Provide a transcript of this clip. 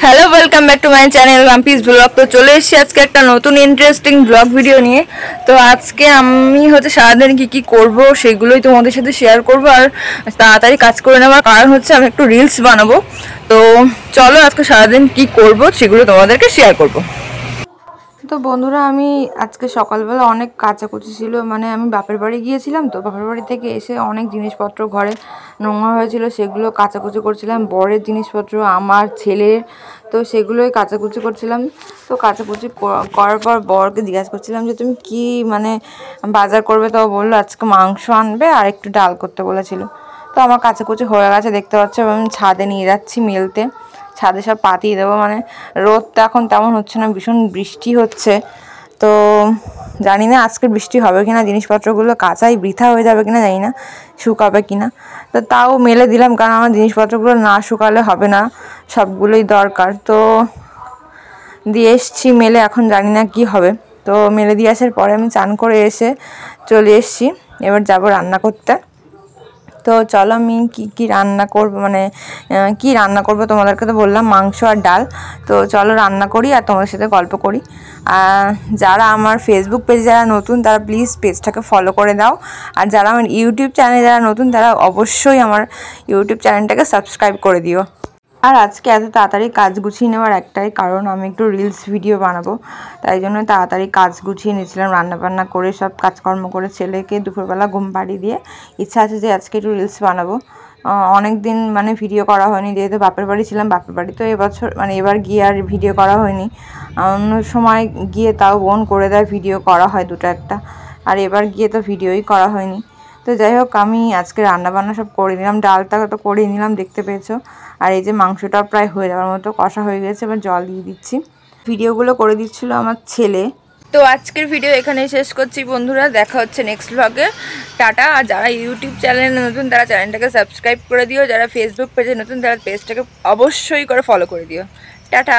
Hello, welcome back to my channel Rampis blog. তো চলে এসেছি আজকে একটা নতুন ইন্টারেস্টিং ব্লগ ভিডিও নিয়ে। তো আজকে আমি হচ্ছে সারাদিন কী করব সেগুলোই তোমাদের সাথে শেয়ার করব। আর তাড়াতাড়ি কাজ করে নেওয়ার কারণ হচ্ছে আমি একটু রিলস বানাবো। তো চলো আজকে সারাদিন কী করব সেগুলো তোমাদেরকে শেয়ার করব। তো বন্ধুরা, আমি আজকে সকালবেলা অনেক কাচাকুচি ছিল, মানে আমি বাপের বাড়ি গিয়েছিলাম। তো বাপের বাড়ি থেকে এসে অনেক জিনিসপত্র ঘরে নোংরা হয়েছিল, সেগুলো কাচাকুচি করছিলাম। বরের জিনিসপত্র, আমার ছেলের, তো সেগুলোই কাচাকুচি করছিলাম। তো কাচাকুচি করার পর বরকে জিজ্ঞাসা করছিলাম যে তুমি কি মানে বাজার করবে। তো বললো আজকে মাংস আনবে আর একটু ডাল করতে বলেছিল। তো আমার কাচাকুচি হয়ে গেছে, দেখতে পাচ্ছ। আমি ছাদে নিয়ে যাচ্ছি মেলতে, ছাদে সব পাতিয়ে দেবো। মানে রোদটা এখন তেমন হচ্ছে না, ভীষণ বৃষ্টি হচ্ছে। তো জানি না আজকে বৃষ্টি হবে কিনা, জিনিসপত্রগুলো কাঁচাই বৃথা হয়ে যাবে কিনা জানি না, শুকাবে কিনা। তো তাও মেলে দিলাম, কারণ আমার জিনিসপত্রগুলো না শুকালে হবে না, সবগুলোই দরকার। তো দিয়ে এসছি মেলে, এখন জানি না কি হবে। তো মেলে দিয়ে আসার পরে আমি চান করে এসে চলে এসছি, এবার যাব রান্না করতে। তো চলো আমি কি রান্না করব, মানে কি রান্না করব তোমাদেরকে তো বললাম মাংস আর ডাল। তো চলো রান্না করি আর তোমাদের সাথে গল্প করি। যারা আমার ফেসবুক পেজে যারা নতুন তারা প্লিজ পেজটাকে ফলো করে দাও। আর যারা আমার ইউটিউব চ্যানেলে যারা নতুন তারা অবশ্যই আমার ইউটিউব চ্যানেলটাকে সাবস্ক্রাইব করে দিও। আর আজকে এত তাড়াতাড়ি কাজ গুছিয়ে নেওয়ার একটাই কারণ, আমি একটু রিলস ভিডিও বানাবো, তাই জন্য তাড়াতাড়ি কাজ গুছিয়ে নিয়েছিলাম। রান্নাবান্না করে সব কাজকর্ম করে ছেলেকে দুপুরবেলা ঘুম পাড়িয়ে দিয়ে ইচ্ছা আছে যে আজকে একটু রিলস বানাবো। অনেক দিন মানে ভিডিও করা হয়নি, যেহেতু বাপের বাড়ি ছিলাম। বাপের বাড়ি তো এবছর মানে এবার গিয়ে আর ভিডিও করা হয়নি। অন্য সময় গিয়ে তাও বোন করে দেয়, ভিডিও করা হয় দুটো একটা। আর এবার গিয়ে তো ভিডিওই করা হয়নি। তো যাই হোক, আমি আজকে রান্নাবান্না সব করে নিলাম, ডালটা তো করে নিলাম, দেখতে পেয়েছো। আর এই যে মাংসটা প্রায় হয়ে যাওয়ার মতো কষা হয়ে গেছে, এবার জল দিয়ে দিচ্ছি। ভিডিওগুলো করে দিচ্ছিল আমার ছেলে। তো আজকের ভিডিও এখানেই শেষ করছি বন্ধুরা, দেখা হচ্ছে নেক্সট ব্লগে। টাটা। আর যারা ইউটিউব চ্যানেলে নতুন তারা চ্যানেলটাকে সাবস্ক্রাইব করে দিও, যারা ফেসবুক পেজে নতুন তারা পেজটাকে অবশ্যই করে ফলো করে দিও। টাটা।